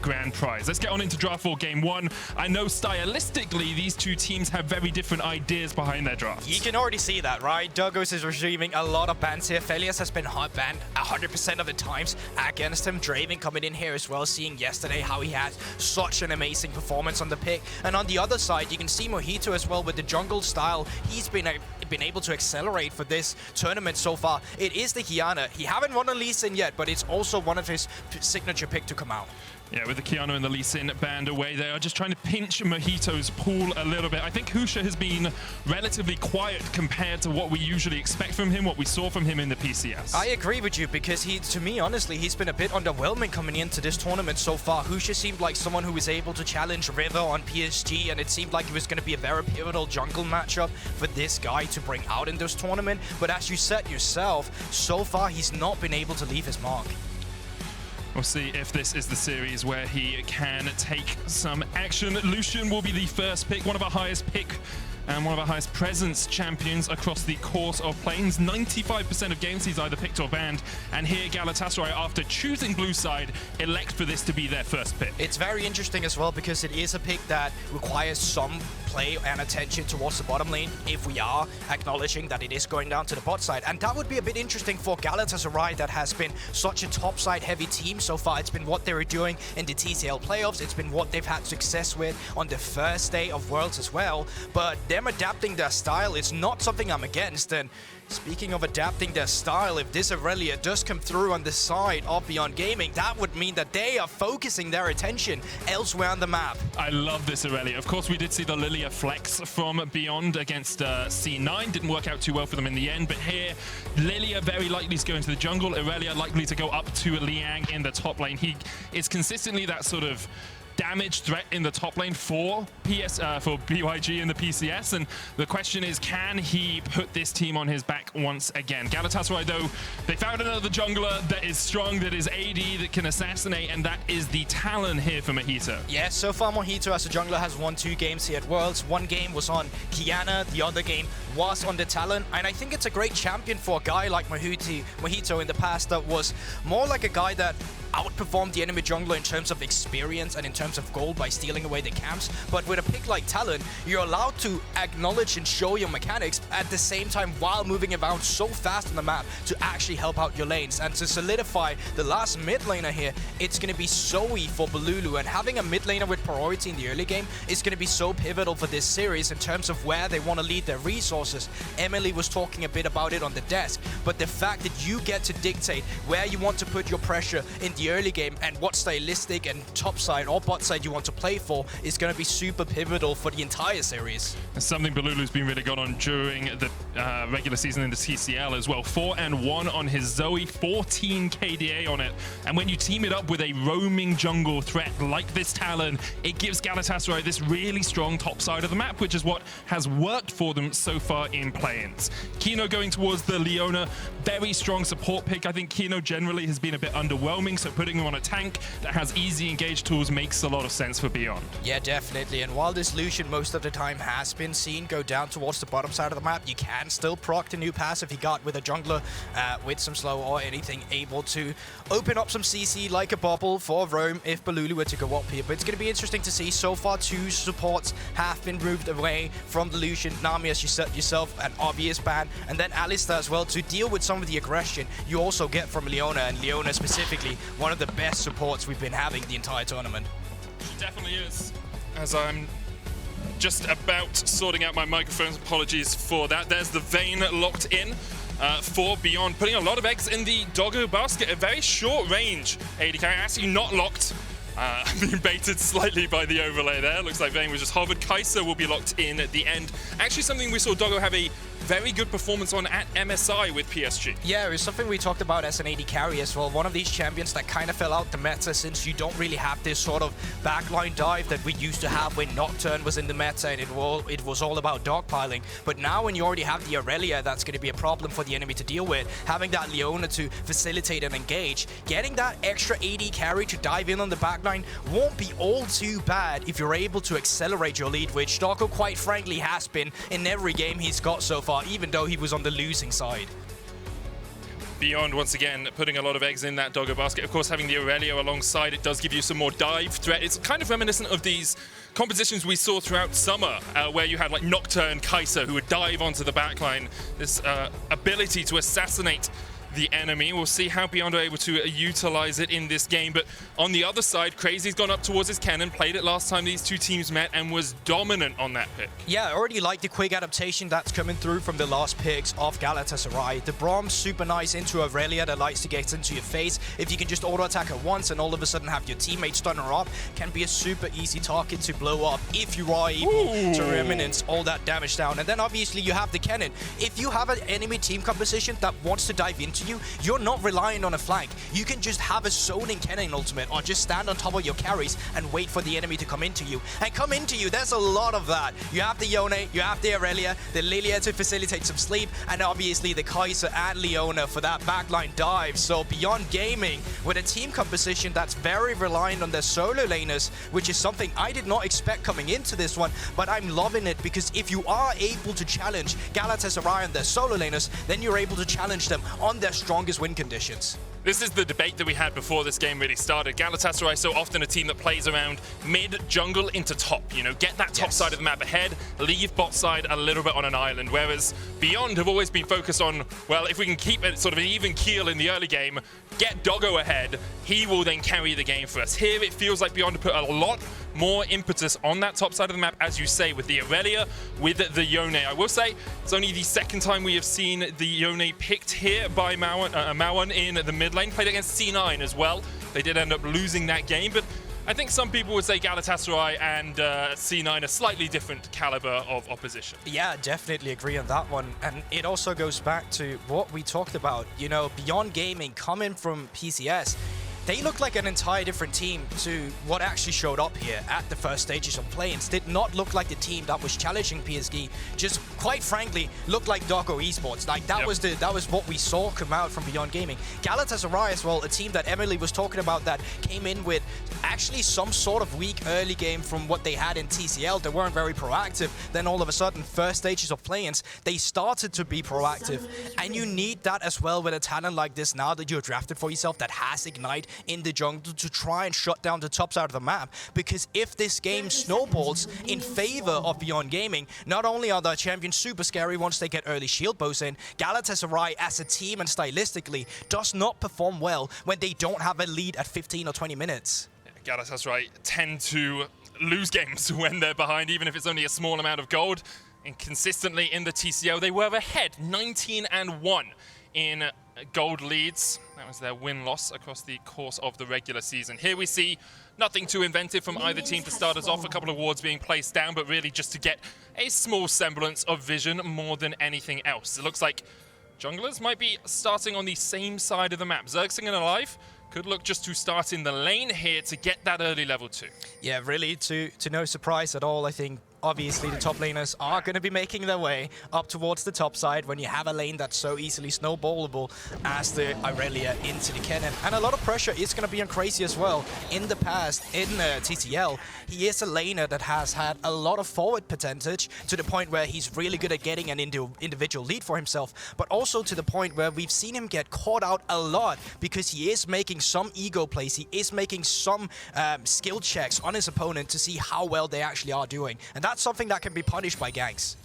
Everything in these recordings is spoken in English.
grand prize. Let's get on into Draft 4 Game 1. I know stylistically these two teams have very different ideas behind their drafts. You can already see that, right? Doggos is receiving a lot of bans here. Felias has been hot banned 100% of the times against him. Draven coming in here as well, seeing yesterday how he had such an amazing performance on the pick. And on the other side, you can see Mojito as well with the jungle style. He's been able to accelerate for this tournament so far. It is the Kiana. He haven't won a Lee Sin yet, but it's also one of his signature pick to come out. Yeah, with the Kiana and the Lee Sin banned away, they are just trying to pinch Mojito's pool a little bit. I think Husha has been relatively quiet compared to what we usually expect from him, what we saw from him in the PCS. I agree with you, because to me, honestly, he's been a bit underwhelming coming into this tournament so far. Husha seemed like someone who was able to challenge River on PSG, and it seemed like it was going to be a very pivotal jungle matchup for this guy to bring out in this tournament. But as you said yourself, so far he's not been able to leave his mark. We'll see if this is the series where he can take some action. Lucian will be the first pick, one of our highest pick and one of our highest presence champions across the course of Plains. 95% of games he's either picked or banned, and here Galatasaray, after choosing blue side, elect for this to be their first pick. It's very interesting as well, because it is a pick that requires some play and attention towards the bottom lane if we are acknowledging that it is going down to the bot side. And that would be a bit interesting for Galatasaray, that has been such a top side heavy team so far. It's been what they were doing in the TCL playoffs. It's been what they've had success with on the first day of Worlds as well. But them adapting their style is not something I'm against. And speaking of adapting their style, if this Aurelia does come through on the side of Beyond Gaming, that would mean that they are focusing their attention elsewhere on the map. I love this Aurelia. Of course, we did see the Lilia flex from Beyond against C9. Didn't work out too well for them in the end, but here, Lilia very likely to go into the jungle. Aurelia likely to go up to Liang in the top lane. He is consistently that sort of damage threat in the top lane for BYG in the PCS, and the question is, can he put this team on his back once again? Galatasaray, though, they found another jungler that is strong, that is AD, that can assassinate, and that is the Talon here for Mojito. Yeah, so far Mojito as a jungler has won 2 games here at Worlds. One game was on Kiana, the other game was on the Talon, and I think it's a great champion for a guy like Mojito in the past, that was more like a guy that outperformed the enemy jungler in terms of experience and in terms of gold by stealing away the camps. But with a pick like Talon, you're allowed to acknowledge and show your mechanics at the same time while moving around so fast on the map to actually help out your lanes. And to solidify the last mid laner here, it's going to be Zoe for Balulu, and having a mid laner with priority in the early game is going to be so pivotal for this series in terms of where they want to lead their resources. Emily was talking a bit about it on the desk, but the fact that you get to dictate where you want to put your pressure in the early game and what stylistic and top side or bot side you want to play for is going to be super pivotal for the entire series. It's something Balulu's been really good on during the regular season in the TCL as well. 4-1 on his Zoe, 14 KDA on it, and when you team it up with a roaming jungle threat like this Talon, it gives Galatasaray this really strong top side of the map, which is what has worked for them so far in play-ins. Kino going towards the Leona, very strong support pick. I think Kino generally has been a bit underwhelming, so putting him on a tank that has easy engage tools makes a lot of sense for Beyond. Yeah, definitely. And while this Lucian most of the time has been seen go down towards the bottom side of the map, you can still proc the new passive he got with a jungler with some slow or anything, able to open up some CC like a bubble for Rome if Balulu were to go up here. But it's going to be interesting to see. So far, 2 supports have been moved away from the Lucian. Nami, as you said yourself, an obvious ban, and then Alistar as well to deal with some of the aggression you also get from Leona, and Leona specifically, one of the best supports we've been having the entire tournament. She definitely is. As I'm just about sorting out my microphones, apologies for that. There's the Vayne locked in for Beyond, putting a lot of eggs in the doggo basket. A very short range AD carry, actually not locked. Being baited slightly by the overlay there. Looks like Vayne was just hovered. Kai'Sa will be locked in at the end. Actually something we saw Doggo have a very good performance on at MSI with PSG. Yeah, it's something we talked about as an AD carry as well. One of these champions that kind of fell out the meta, since you don't really have this sort of backline dive that we used to have when Nocturne was in the meta and it was all about dogpiling. But now when you already have the Aurelia, that's going to be a problem for the enemy to deal with. Having that Leona to facilitate and engage, getting that extra AD carry to dive in on the backline won't be all too bad if you're able to accelerate your lead, which Doggo quite frankly has been in every game he's got so far, even though he was on the losing side. Beyond, once again, putting a lot of eggs in that doggo basket. Of course, having the Aurelio alongside, it does give you some more dive threat. It's kind of reminiscent of these compositions we saw throughout summer, where you had like Nocturne and Kai'Sa who would dive onto the backline. This ability to assassinate the enemy. We'll see how Beyond are able to utilize it in this game. But on the other side, Crazy's gone up towards his cannon, played it last time these two teams met, and was dominant on that pick. Yeah, I already like the quick adaptation that's coming through from the last picks of Galatasaray. The Braum, super nice into Aurelia that likes to get into your face. If you can just auto-attack her once and all of a sudden have your teammate stun her up, can be a super easy target to blow up if you are able to Remnants all that damage down. And then obviously you have the cannon. If you have an enemy team composition that wants to dive into you, you're not relying on a flank. You can just have a zoning cannon ultimate or just stand on top of your carries and wait for the enemy to come into you. And come into you, there's a lot of that. You have the Yone, you have the Aurelia, the Lilia to facilitate some sleep, and obviously the Kai'Sa and Leona for that backline dive. So Beyond Gaming, with a team composition that's very reliant on their solo laners, which is something I did not expect coming into this one, but I'm loving it because if you are able to challenge Galatasaray and their solo laners, then you're able to challenge them on their strongest win conditions. This is the debate that we had before this game really started. Galatasaray so often a team that plays around mid, jungle into top. You know, get that top side of the map ahead, leave bot side a little bit on an island. Whereas Beyond have always been focused on, well, if we can keep it sort of an even keel in the early game, get Doggo ahead, he will then carry the game for us. Here it feels like Beyond put a lot more impetus on that top side of the map, as you say, with the Aurelia, with the Yone. I will say, it's only the second time we have seen the Yone picked here by Mawan in the mid lane. Played against C9 as well. They did end up losing that game, but I think some people would say Galatasaray and C9 are slightly different caliber of opposition. Yeah, definitely agree on that one. And it also goes back to what we talked about. You know, Beyond Gaming coming from PCS, they look like an entire different team to what actually showed up here at the first stages of play-ins. Did not look like the team that was challenging PSG. Just quite frankly, looked like Doggo Esports. Like that was what we saw come out from Beyond Gaming. Galatasaray as well, a team that Emily was talking about that came in with actually some sort of weak early game from what they had in TCL. They weren't very proactive. Then all of a sudden, first stages of play-ins, they started to be proactive. And you need that as well with a talent like this now that you're drafted for yourself that has Ignite in the jungle to try and shut down the top side of the map. Because if this game snowballs in favor of Beyond Gaming, not only are the champions super scary once they get early shield bows in, Galatasaray as a team and stylistically does not perform well when they don't have a lead at 15 or 20 minutes. Yeah, Galatasaray tend to lose games when they're behind, even if it's only a small amount of gold. And consistently in the TCL, they were ahead 19-1 in gold leads. That was their win-loss across the course of the regular season. Here we see nothing too inventive from either team to start us off. A couple of wards being placed down, but really just to get a small semblance of vision more than anything else. It looks like junglers might be starting on the same side of the map. Zerxing and Alive could look just to start in the lane here to get that early level 2. Yeah, really, to no surprise at all, I think. Obviously, the top laners are going to be making their way up towards the top side when you have a lane that's so easily snowballable as the Aurelia into the cannon. And a lot of pressure is going to be on Crazy as well. In the past, in TCL, he is a laner that has had a lot of forward percentage to the point where he's really good at getting an individual lead for himself, but also to the point where we've seen him get caught out a lot because he is making some ego plays. He is making some skill checks on his opponent to see how well they actually are doing. And that's something that can be punished by ganks.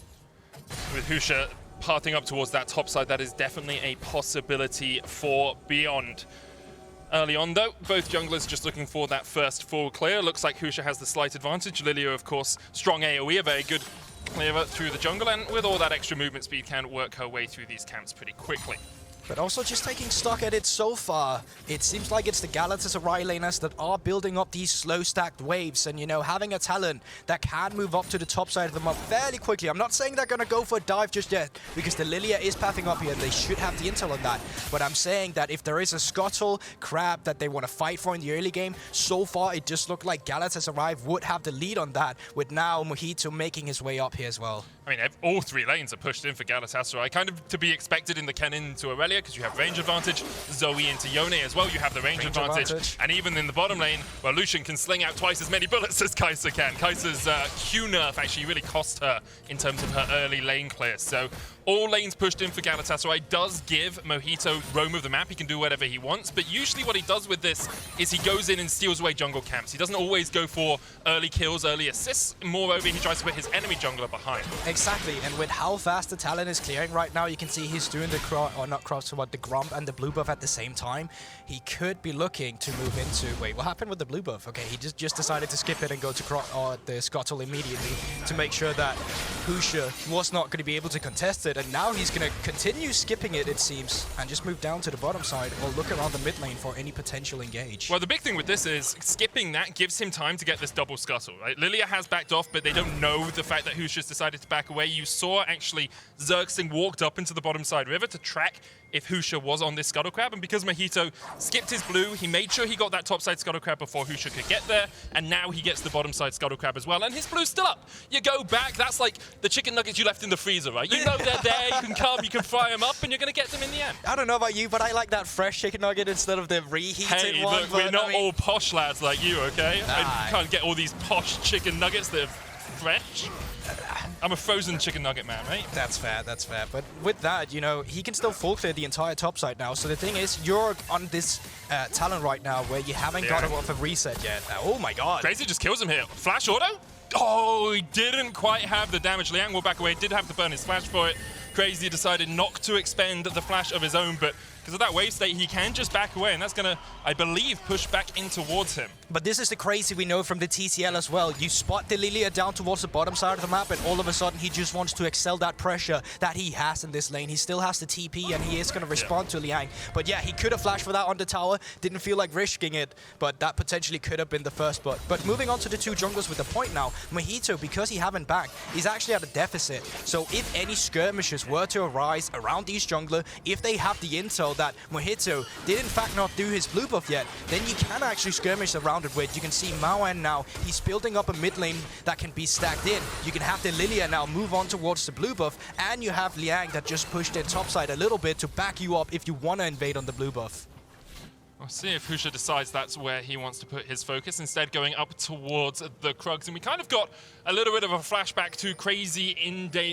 With Husha pathing up towards that top side, that is definitely a possibility for Beyond. Early on though, both junglers just looking for that first full clear. Looks like Husha has the slight advantage. Lilia, of course, strong AoE, a very good clearer through the jungle, and with all that extra movement speed can work her way through these camps pretty quickly. But also just taking stock at it so far, it seems like it's the Galatasaray laners that are building up these slow stacked waves and, you know, having a talent that can move up to the top side of the map fairly quickly. I'm not saying they're going to go for a dive just yet, because the Lilia is pathing up here and they should have the intel on that. But I'm saying that if there is a Scuttle Crab that they want to fight for in the early game, so far it just looked like Galatasaray would have the lead on that, with now Mojito making his way up here as well. I mean, all three lanes are pushed in for Galatasaray, kind of to be expected in the cannon to Aurelia. here because you have range advantage. Zoe into Yone as well, you have the range advantage. And even in the bottom lane, well, Lucian can sling out twice as many bullets as Kai'Sa can. Kai'Sa's Q nerf actually really cost her in terms of her early lane clear. So all lanes pushed in for Galatasaray does give Mojito roam of the map. He can do whatever he wants, but usually what he does with this is he goes in and steals away jungle camps. He doesn't always go for early kills, early assists. Moreover, he tries to put his enemy jungler behind. Exactly, and with how fast the Talon is clearing right now, you can see he's doing the the Grump and the blue buff at the same time. He could be looking to move into... Wait, what happened with the blue buff? Okay, he just decided to skip it and go to the Scuttle immediately to make sure that Husha was not going to be able to contest it, and now he's going to continue skipping it seems, and just move down to the bottom side or look around the mid lane for any potential engage. Well, the big thing with this is skipping that gives him time to get this double Scuttle, right? Lilia has backed off, but they don't know the fact that Husha's decided to back away. You saw actually Zergsting walked up into the bottom side river to track if Husha was on this Scuttle Crab, and because Mojito skipped his blue, he made sure he got that top side Scuttle Crab before Husha could get there, and now he gets the bottom side Scuttle Crab as well, and his blue's still up. You go back, that's like the chicken nuggets you left in the freezer, right? You know they're there, you can come, you can fry them up, and you're going to get them in the end. I don't know about you, but I like that fresh chicken nugget instead of the reheated one. Hey, look, we're not all posh lads like you, okay? I can't get all these posh chicken nuggets that are fresh. I'm a frozen chicken nugget man, right? That's fair. But with that, you know, he can still full clear the entire top side now. So the thing is, you're on this talent right now where you haven't got off a reset yet. Oh my god. Crazy just kills him here. Flash auto? Oh, he didn't quite have the damage. Liang will back away, did have to burn his flash for it. Crazy decided not to expend the flash of his own, but because of that wave state, he can just back away, and that's going to, I believe, push back in towards him. But this is the Crazy we know from the TCL as well. You spot the Lilia down towards the bottom side of the map, and all of a sudden he just wants to excel that pressure that he has in this lane. He still has the TP, and he is going to respond to Liang. But yeah, he could have flashed for that on the tower. Didn't feel like risking it, but that potentially could have been the first spot. But moving on to the two junglers with the point now, Mojito, because he haven't backed, he's actually at a deficit. So if any skirmishes were to arise around these jungler, if they have the intel that Mojito did in fact not do his blue buff yet, then you can actually skirmish around it with. You can see Maoan now, he's building up a mid lane that can be stacked in. You can have the Lilia now move on towards the blue buff, and you have Liang that just pushed in topside a little bit to back you up if you want to invade on the blue buff. We'll see if Husha decides that's where he wants to put his focus, instead going up towards the Krugs. And we kind of got a little bit of a flashback to Crazy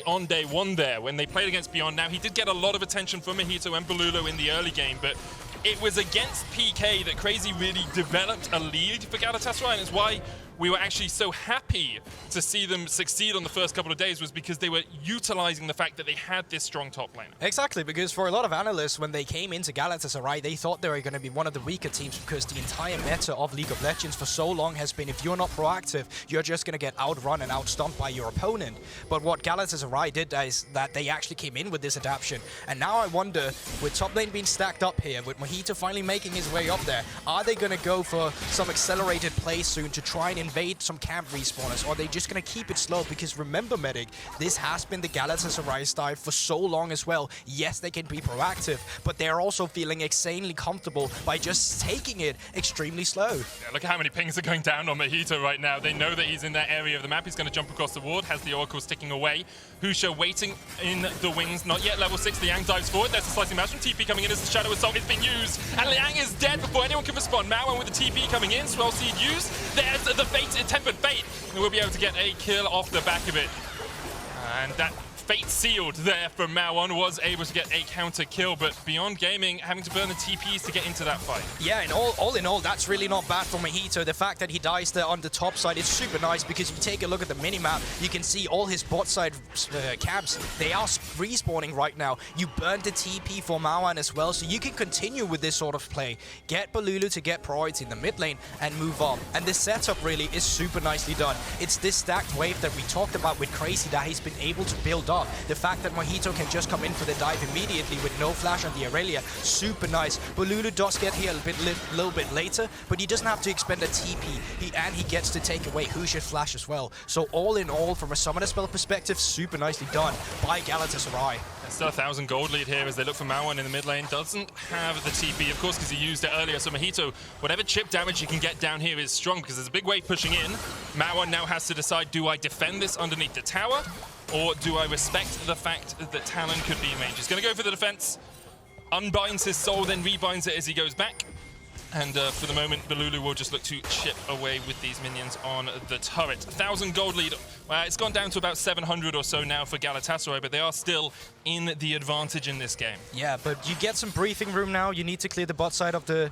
on day one there when they played against Beyond. Now, he did get a lot of attention from Mojito and Balulu in the early game, but it was against PK that Crazy really developed a lead for Galatasaray, and it's why we were actually so happy to see them succeed on the first couple of days, was because they were utilizing the fact that they had this strong top laner. Exactly, because for a lot of analysts, when they came into Galatasaray, they thought they were going to be one of the weaker teams, because the entire meta of League of Legends for so long has been, if you're not proactive, you're just going to get outrun and outstomped by your opponent. But what Galatasaray did is that they actually came in with this adaptation. And now I wonder, with top lane being stacked up here, with Mojito finally making his way up there, are they going to go for some accelerated play soon to try and invade some camp respawners, or are they just going to keep it slow? Because remember, Medic, this has been the Galatasaray style for so long as well. Yes, they can be proactive, but they're also feeling insanely comfortable by just taking it extremely slow. Yeah, look at how many pings are going down on Mojito right now. They know that he's in that area of the map. He's going to jump across the ward, has the Oracle sticking away. Husha waiting in the wings, not yet level 6. Liang dives forward. There's a slicing mash from TP coming in as the Shadow Assault is being used, and Liang is dead before anyone can respond. Maoan with the TP coming in, Swell Seed used. There's the Fate, Tempered Fate. We'll be able to get a kill off the back of it. And that Fate sealed there from Maoan was able to get a counter kill, but Beyond Gaming having to burn the TPs to get into that fight. Yeah, and all in all, that's really not bad for Mojito. The fact that he dies there on the top side is super nice, because if you take a look at the minimap, you can see all his bot side camps, they are respawning right now. You burned the TP for Maoan as well, so you can continue with this sort of play. Get Balulu to get priority in the mid lane and move on. And this setup really is super nicely done. It's this stacked wave that we talked about with Crazy that he's been able to build up. The fact that Mojito can just come in for the dive immediately with no flash on the Aurelia, super nice. Balulu does get here a little bit later, but he doesn't have to expend a TP. And he gets to take away Husha's flash as well. So all in all, from a summoner spell perspective, super nicely done by Galatasaray. There's still 1,000 gold lead here as they look for Maoan in the mid lane. Doesn't have the TP, of course, because he used it earlier. So Mojito, whatever chip damage he can get down here is strong, because there's a big wave pushing in. Maoan now has to decide, do I defend this underneath the tower, or do I respect the fact that Talon could be mage? He's going to go for the defense. unbinds his soul, then rebinds it as he goes back. And for the moment, Balulu will just look to chip away with these minions on the turret. 1,000 gold lead. It's gone down to about 700 or so now for Galatasaray, but they are still in the advantage in this game. Yeah, but you get some breathing room now. You need to clear the bot side of the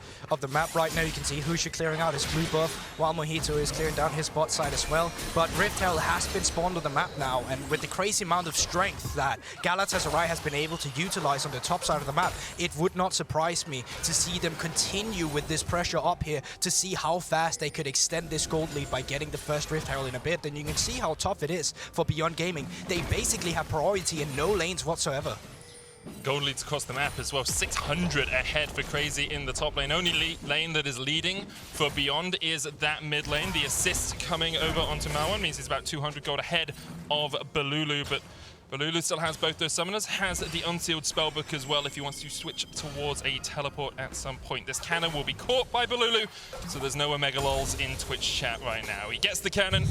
map right now. You can see Husha clearing out his blue buff, while Mojito is clearing down his bot side as well. But Riftel has been spawned on the map now, and with the crazy amount of strength that Galatasaray has been able to utilize on the top side of the map, it would not surprise me to see them continue with this pressure up here to see how fast they could extend this gold lead by getting the first Rift Herald in a bit. Then you can see how tough it is for Beyond Gaming. They basically have priority in no lanes whatsoever. Gold leads across the map as well. 600 ahead for Crazy in the top lane. Only lane that is leading for Beyond is that mid lane. The assist coming over onto Marwan means he's about 200 gold ahead of Balulu, but Balulu still has both those summoners, has the unsealed spellbook as well if he wants to switch towards a teleport at some point. This cannon will be caught by Balulu, so there's no Omega lols in Twitch chat right now. He gets the cannon,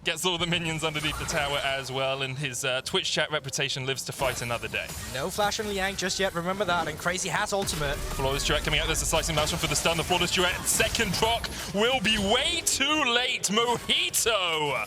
gets all the minions underneath the tower as well, and his Twitch chat reputation lives to fight another day. No flash on Liang just yet, remember that, and Crazy has ultimate. Flawless Duet coming out, there's a slicing mouse for the stun. The Flawless Duet second proc will be way too late. Mojito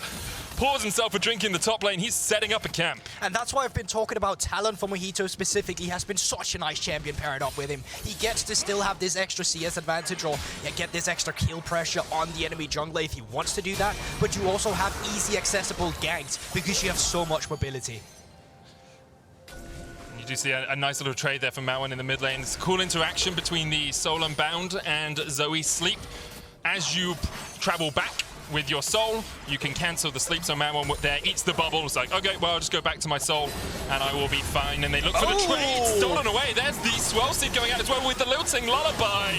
pours himself a drink in the top lane. He's setting up a camp. And that's why I've been talking about Talon for Mojito specifically. He has been such a nice champion paired up with him. He gets to still have this extra CS advantage or get this extra kill pressure on the enemy jungler if he wants to do that. But you also have easy accessible ganks because you have so much mobility. You do see a nice little trade there from Marwan in the mid lane. It's a cool interaction between the Soul Unbound and Zoe Sleep. As you travel back with your soul, you can cancel the sleep, so Marwan there eats the bubble. It's like, okay, well, I'll just go back to my soul and I will be fine. And they look for the trade. Stolen away. There's the Swell Seed going out as well with the lilting lullaby.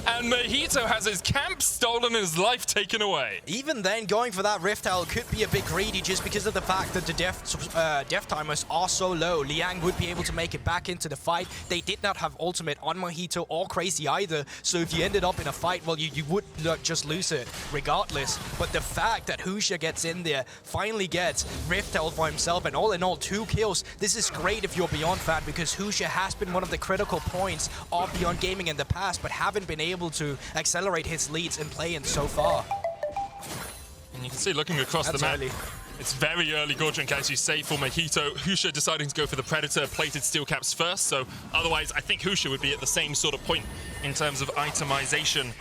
And Mojito has his camp stolen and his life taken away. Even then, going for that Rift Herald could be a bit greedy just because of the fact that the death timers are so low. Liang would be able to make it back into the fight. They did not have ultimate on Mojito or Crazy either. So if you ended up in a fight, well, you would just lose it regardless. But the fact that Husha gets in there, finally gets Rift Herald for himself, and all in all, 2 kills. This is great if you're Beyond fan, because Husha has been one of the critical points of Beyond Gaming in the past, but haven't been able to accelerate his leads in play-in so far. And you can see looking across the map, early. It's very early gold drink, as you say, for Mojito. Husha deciding to go for the Predator plated steel caps first, so otherwise I think Husha would be at the same sort of point in terms of itemization.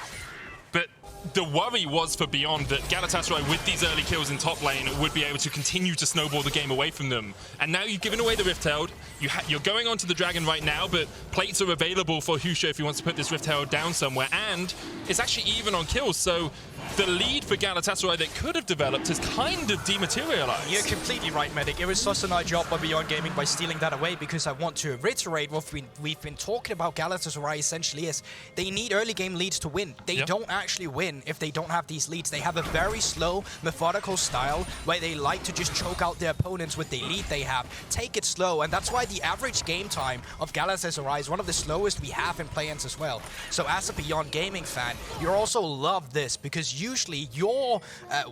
But the worry was for Beyond that Galatasaray, with these early kills in top lane, would be able to continue to snowball the game away from them. And now you've given away the Rift Herald. You're going onto the Dragon right now, but plates are available for Husha if he wants to put this Rift Herald down somewhere. And it's actually even on kills, so the lead for Galatasaray that could have developed has kind of dematerialized. You're completely right, Medic. It was such a nice job by Beyond Gaming by stealing that away, because I want to reiterate what we've been talking about Galatasaray essentially is they need early game leads to win. They don't actually win if they don't have these leads. They have a very slow, methodical style where they like to just choke out their opponents with the lead they have. Take it slow, and that's why the average game time of Galatasaray is one of the slowest we have in play-ins as well. So as a Beyond Gaming fan, you also love this, because usually your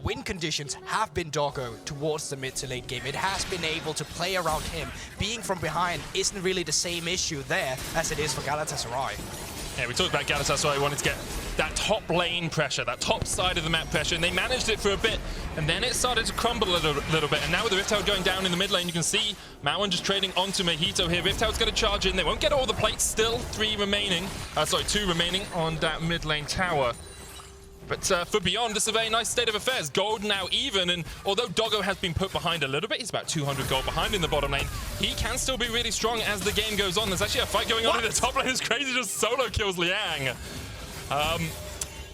win conditions have been doggo towards the mid to late game. It has been able to play around him. Being from behind isn't really the same issue there as it is for Galatasaray. Yeah, we talked about Galatasaray wanting to get that top lane pressure, that top side of the map pressure, and they managed it for a bit, and then it started to crumble a little bit. And now with the Rift Herald going down in the mid lane, you can see Marwan just trading onto Mojito here. Rift Herald's going to charge in. They won't get all the plates still. 2 remaining on that mid lane tower. But for Beyond, this is a very nice state of affairs. Gold now even, and although Doggo has been put behind a little bit, he's about 200 gold behind in the bottom lane, he can still be really strong as the game goes on. There's actually a fight going on in the top lane. It's crazy, just solo kills Liang.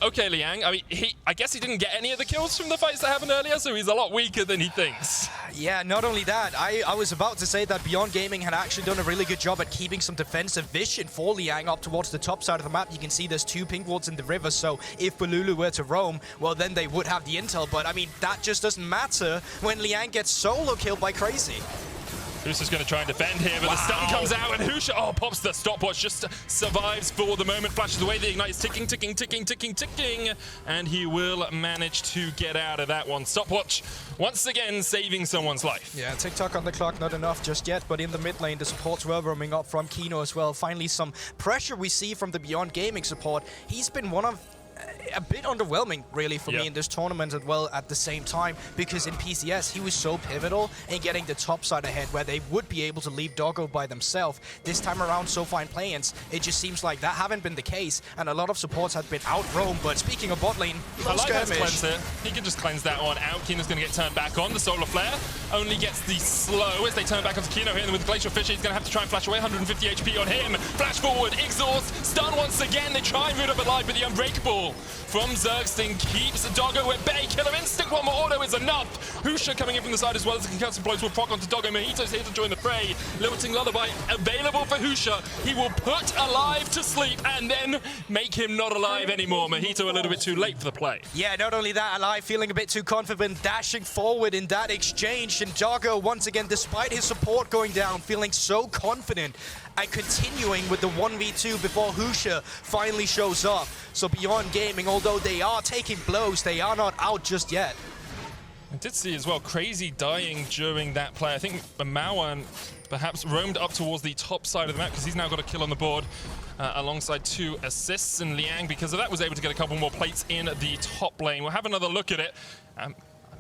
Okay, Liang, I mean, I guess he didn't get any of the kills from the fights that happened earlier, so he's a lot weaker than he thinks. Yeah, not only that, I was about to say that Beyond Gaming had actually done a really good job at keeping some defensive vision for Liang up towards the top side of the map. You can see there's 2 pink wards in the river, so if Balulu were to roam, well, then they would have the intel. But, I mean, that just doesn't matter when Liang gets solo killed by Crazy. Husha's going to try and defend here, but the stun comes out, and Husha, pops the stopwatch, just survives for the moment, flashes away, the ignite is ticking, ticking, ticking, ticking, ticking, and he will manage to get out of that one. Stopwatch, once again, saving someone's life. Yeah, tick-tock on the clock, not enough just yet, but in the mid lane, the supports were roaming up from Kino as well. Finally, some pressure we see from the Beyond Gaming support. He's been one of a bit underwhelming, really, for me in this tournament as well at the same time, because in PCS, he was so pivotal in getting the top side ahead where they would be able to leave Doggo by themselves. This time around, so far in play-ins, it just seems like that haven't been the case, and a lot of supports have been out-roamed. But speaking of bot lane, I like that cleanse here. He can just cleanse that one out. Kino's going to get turned back on. The Solar Flare only gets the slow as they turn back onto Kino here, and with Glacial Fissure, he's going to have to try and flash away. 150 HP on him. Flash forward, exhaust, stun once again. They try and root up alive, but the Unbreakable from Zergsting keeps Doggo at bay. Killer Instinct, one more auto is enough. Husha coming in from the side as well as the concussive blows will proc onto Doggo. Mojito's here to join the fray. Lilting Lullaby available for Husha. He will put alive to sleep and then make him not alive anymore. Mojito a little bit too late for the play. Yeah, not only that, alive feeling a bit too confident, dashing forward in that exchange. And Doggo, once again, despite his support going down, feeling so confident and continuing with the 1v2 before Husha finally shows up. So Beyond Gaming, although they are taking blows, they are not out just yet. I did see as well Crazy dying during that play. I think Mawan perhaps roamed up towards the top side of the map because he's now got a kill on the board alongside 2 assists. And Liang, because of that, was able to get a couple more plates in the top lane. We'll have another look at it. I'm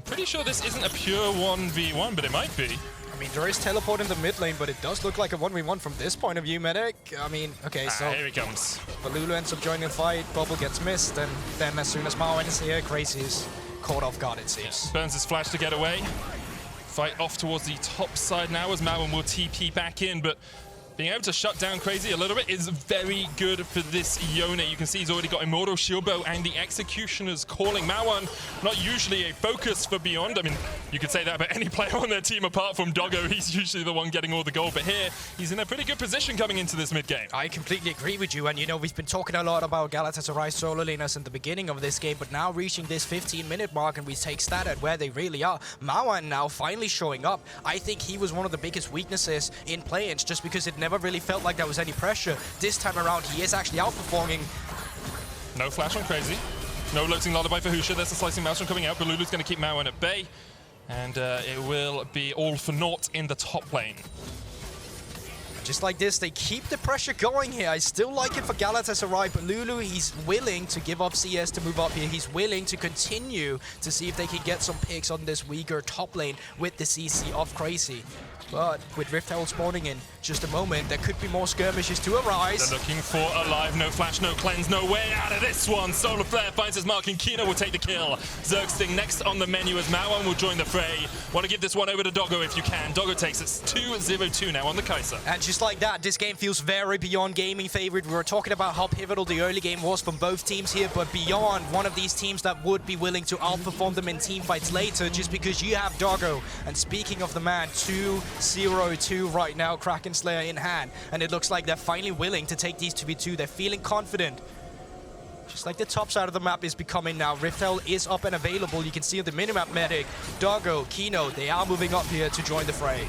pretty sure this isn't a pure 1v1, but it might be. I mean, there is teleport in the mid lane, but it does look like a 1v1 from this point of view, Medic. I mean, okay, so here he comes. Balulu ends up joining the fight, Bubble gets missed, and then as soon as Mawan is here, Crazy is caught off guard, it seems. Burns his flash to get away. Fight off towards the top side now as Mawan will TP back in, but being able to shut down Crazy a little bit is very good for this Yone. You can see he's already got Immortal Shield Bow and the Executioner's calling. Mawan, not usually a focus for Beyond. I mean, you could say that about any player on their team apart from Doggo. He's usually the one getting all the gold, but here, he's in a pretty good position coming into this mid-game. I completely agree with you, and you know, we've been talking a lot about Galatasaray solo laners in the beginning of this game, but now reaching this 15-minute mark and we take stat at where they really are. Mawan now finally showing up. I think he was one of the biggest weaknesses in play-ins just because it never really felt like there was any pressure. This time around, he is actually outperforming. No flash on Crazy. No Lilting Lullaby for Husha. There's a Slicing Maelstrom coming out, but Lulu's going to keep Mawan at bay. And it will be all for naught in the top lane. Just like this, they keep the pressure going here. I still like it for Galatasaray, but Lulu, he's willing to give up CS to move up here. He's willing to continue to see if they can get some picks on this weaker top lane with the CC of Crazy. But with Rift Herald spawning in just a moment, there could be more skirmishes to arise. They're looking for alive, no flash, no cleanse, no way out of this one. Solar Flare finds his mark and Kino will take the kill. Zergsting next on the menu as Mawan will join the fray. Want to give this one over to Doggo if you can. Doggo takes it 2-0-2 now on the Kai'Sa. And just like that, this game feels very Beyond Gaming favored. We were talking about how pivotal the early game was from both teams here, but Beyond, one of these teams that would be willing to outperform them in team fights later just because you have Doggo. And speaking of the man, 2-0-2 right now, Kraken Slayer in hand. And it looks like they're finally willing to take these 2v2. They're feeling confident. Just like the top side of the map is becoming now. Rift Herald is up and available. You can see on the minimap Medic, Doggo, Kino, they are moving up here to join the fray.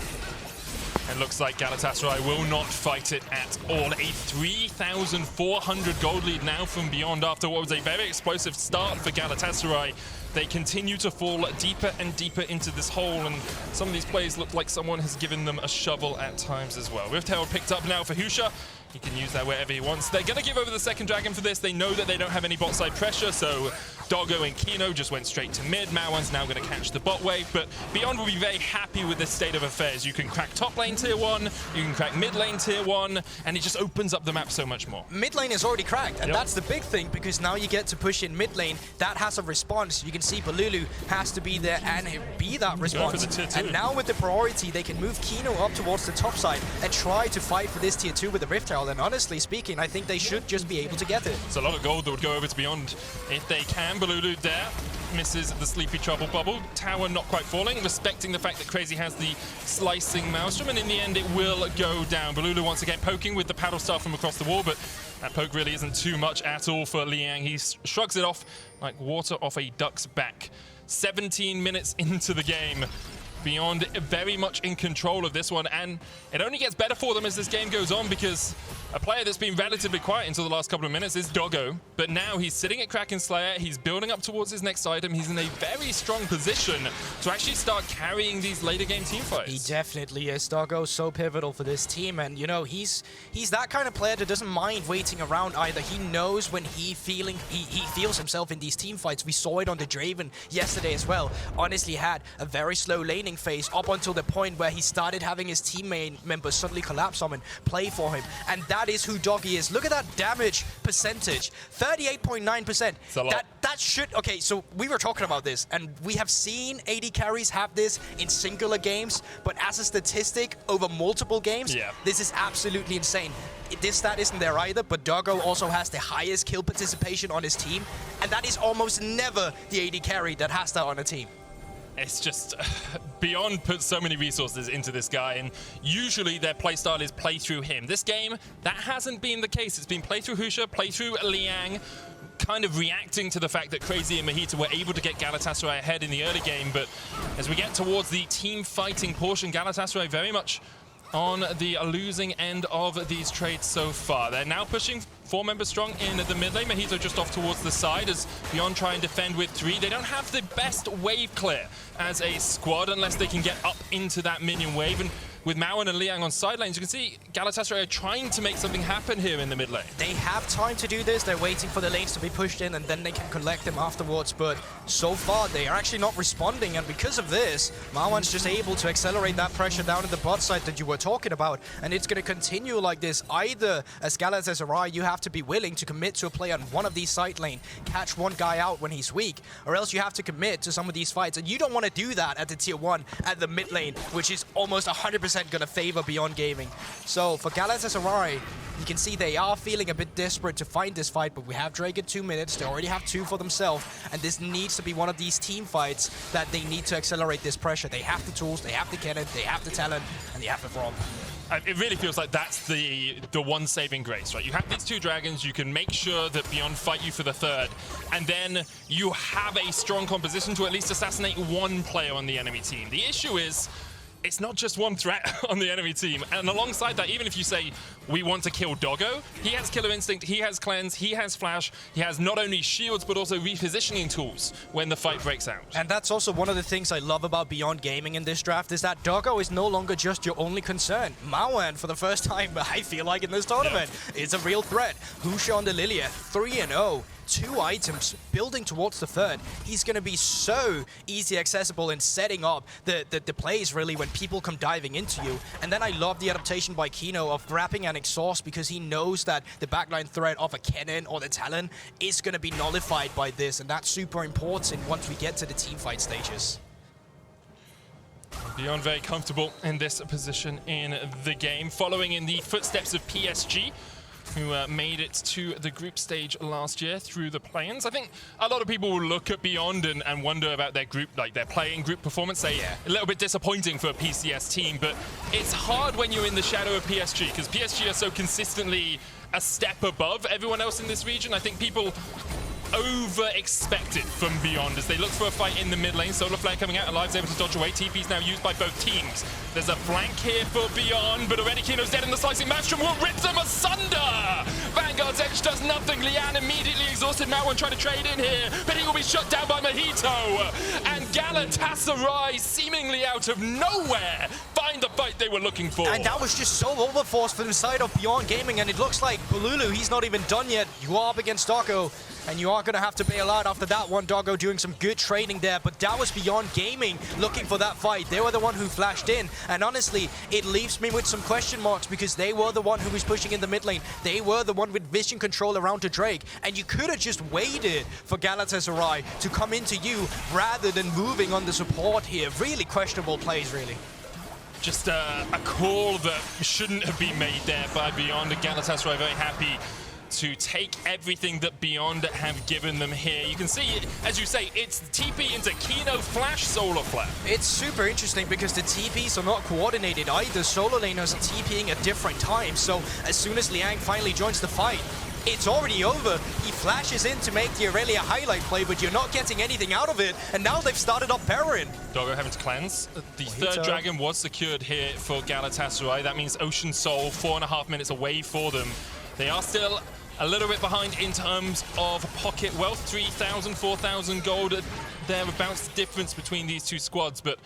It looks like Galatasaray will not fight it at all. A 3,400 gold lead now from Beyond after what was a very explosive start for Galatasaray. They continue to fall deeper and deeper into this hole, and some of these plays look like someone has given them a shovel at times as well. Rift Herald picked up now for Husha. He can use that wherever he wants. They're going to give over the second dragon for this. They know that they don't have any bot side pressure, so Doggo and Kino just went straight to mid. Mawan's now going to catch the bot wave, but Beyond will be very happy with this state of affairs. You can crack top lane tier 1, you can crack mid lane tier 1, and it just opens up the map so much more. Mid lane is already cracked, and that's the big thing, because now you get to push in mid lane. That has a response. You can see Balulu has to be there and be that response. And now with the priority, they can move Kino up towards the top side and try to fight for this tier 2 with the Rift Herald. And honestly speaking, I think they should just be able to get it. It's a lot of gold that would go over to Beyond if they can. Balulu there misses the Sleepy Trouble bubble. Tower not quite falling, respecting the fact that Crazy has the Slicing Maelstrom, and in the end it will go down. Balulu once again poking with the paddle staff from across the wall, but that poke really isn't too much at all for Liang. He shrugs it off like water off a duck's back. 17 minutes into the game. Beyond very much in control of this one, and it only gets better for them as this game goes on, because a player that's been relatively quiet until the last couple of minutes is Doggo, but now he's sitting at Kraken Slayer, he's building up towards his next item, he's in a very strong position to actually start carrying these later game team fights. He definitely is. Doggo's so pivotal for this team, and you know, he's that kind of player that doesn't mind waiting around either. He knows when he feels himself in these team fights. We saw it on the Draven yesterday as well. Honestly had a very slow laning phase up until the point where he started having his teammate members suddenly collapse on him, play for him, and that is who Doggy is. Look at that damage percentage, 38.9%. That should, okay, so we were talking about this, and we have seen AD carries have this in singular games, but as a statistic over multiple games, this is absolutely insane. This stat isn't there either, but Doggo also has the highest kill participation on his team, and that is almost never the AD carry that has that on a team. It's just, Beyond put so many resources into this guy, and usually their playstyle is play through him. This game, that hasn't been the case. It's been play through Husha, play through Liang, kind of reacting to the fact that Crazy and Mahita were able to get Galatasaray ahead in the early game, but as we get towards the team fighting portion, Galatasaray very much on the losing end of these trades so far. They're now pushing 4 members strong in the mid lane. Mahito just off towards the side as Beyond try and defend with 3. They don't have the best wave clear as a squad unless they can get up into that minion wave. And with Mauen and Liang on side lanes, you can see Galatasaray are trying to make something happen here in the mid lane. They have time to do this. They're waiting for the lanes to be pushed in, and then they can collect them afterwards. But so far, they are actually not responding. And because of this, Mauen's just able to accelerate that pressure down in the bot side that you were talking about. And it's going to continue like this. Either, as Galatasaray, you have to be willing to commit to a play on one of these side lane, catch one guy out when he's weak, or else you have to commit to some of these fights. And you don't want to do that at the tier 1 at the mid lane, which is almost 100% going to favor Beyond Gaming. So for Galatasaray, you can see they are feeling a bit desperate to find this fight, but we have Drake at 2 minutes. They already have 2 for themselves, and this needs to be one of these team fights that they need to accelerate this pressure. They have the tools, they have the cannon, they have the talent, and they have the from. It really feels like that's the one saving grace, right? You have these 2 dragons, you can make sure that Beyond fight you for the 3rd, and then you have a strong composition to at least assassinate 1 player on the enemy team. The issue is, it's not just 1 threat on the enemy team. And alongside that, even if you say, we want to kill Doggo, he has Killer Instinct, he has Cleanse, he has Flash, he has not only shields, but also repositioning tools when the fight breaks out. And that's also one of the things I love about Beyond Gaming in this draft, is that Doggo is no longer just your only concern. Mauen, for the first time, I feel like in this tournament, is a real threat. Husha on the Lilia, 3-0. 2 items, building towards the 3rd. He's going to be so easy accessible in setting up the plays, really, when people come diving into you. And then I love the adaptation by Kino of grabbing an exhaust, because he knows that the backline threat of a cannon or the Talon is going to be nullified by this, and that's super important once we get to the team fight stages. Beyond very comfortable in this position in the game, following in the footsteps of PSG, who made it to the group stage last year through the play-ins. I think a lot of people will look at Beyond and wonder about their group, like their play-in group performance. A little bit disappointing for a PCS team, but it's hard when you're in the shadow of PSG, because PSG are so consistently a step above everyone else in this region. I think people over-expected from Beyond as they look for a fight in the mid lane. Solar Flare coming out, Alive's able to dodge away. TP's now used by both teams. There's a flank here for Beyond, but already Kino's dead in the slicing. Maelstrom will rip them asunder! Vanguard's Edge does nothing. Lian immediately exhausted. Mauen trying to trade in here, but he will be shut down by Mahito. And Galatasaray, seemingly out of nowhere, find the fight they were looking for. And that was just so overforced for the side of Beyond Gaming, and it looks like Bululu, he's not even done yet. You are up against Doggo, and you are going to have to bail out after that one. Doggo doing some good trading there, but that was Beyond Gaming looking for that fight. They were the one who flashed in, and honestly, it leaves me with some question marks, because they were the one who was pushing in the mid lane. They were the one with vision control around to Drake, and you could have just waited for Galatasaray to come into you rather than moving on the support here. Really questionable plays, really. Just a call that shouldn't have been made there by Beyond. And Galatasaray very happy to take everything that Beyond have given them here. You can see, as you say, it's TP into Kino Flash Solar Flare. It's super interesting because the TPs are not coordinated either. Solo laners are TPing at different times, so as soon as Liang finally joins the fight, it's already over. He flashes in to make the Aurelia highlight play, but you're not getting anything out of it. And now they've started up Baron. Doggo having to cleanse. The third dragon was secured here for Galatasaray. That means Ocean Soul, 4.5 minutes away for them. They are still a little bit behind in terms of pocket wealth. 3,000, 4,000 gold. Thereabouts the difference between these two squads, but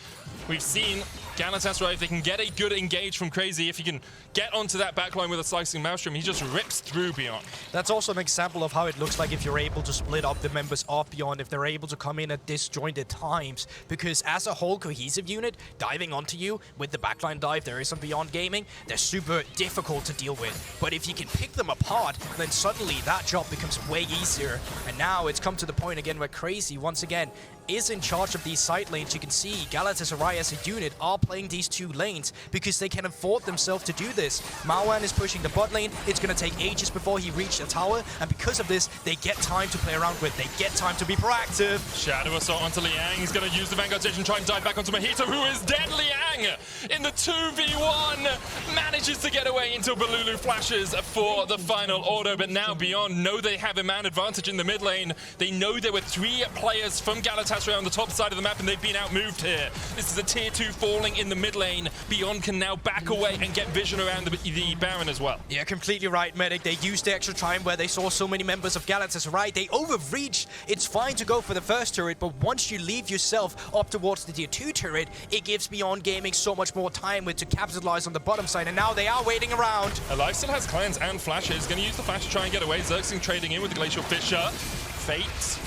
we've seen Galatasaray, if they can get a good engage from Crazy, if he can get onto that backline with a slicing Maelstrom, he just rips through Beyond. That's also an example of how it looks like if you're able to split up the members of Beyond, if they're able to come in at disjointed times, because as a whole cohesive unit, diving onto you with the backline dive, there is some Beyond Gaming, they're super difficult to deal with. But if you can pick them apart, then suddenly that job becomes way easier. And now it's come to the point again where Crazy, once again, is in charge of these side lanes. You can see Galatasaray as a unit are playing these two lanes because they can afford themselves to do this. Maoan is pushing the bot lane. It's going to take ages before he reaches the tower, and because of this, they get time to play around with. They get time to be proactive. Shadow Assault onto Liang. He's going to use the Vanguard Stage and try and dive back onto Mojito, who is dead. Liang in the 2v1 manages to get away until Balulu flashes for the final auto, but now Beyond know they have a man advantage in the mid lane. They know there were 3 players from Galatasaray on the top side of the map, and they've been outmoved here. This is a tier 2 falling in the mid lane. Beyond can now back away and get vision around the Baron as well. Yeah, completely right, Medic. They used the extra time where they saw so many members of Galatasaray. They overreached. It's fine to go for the first turret, but once you leave yourself up towards the tier 2 turret, it gives Beyond Gaming so much more time to capitalize on the bottom side, and now they are waiting around. Alive still has cleanse and flashes. Going to use the flash to try and get away. Xerxing trading in with the Glacial Fissure. Fate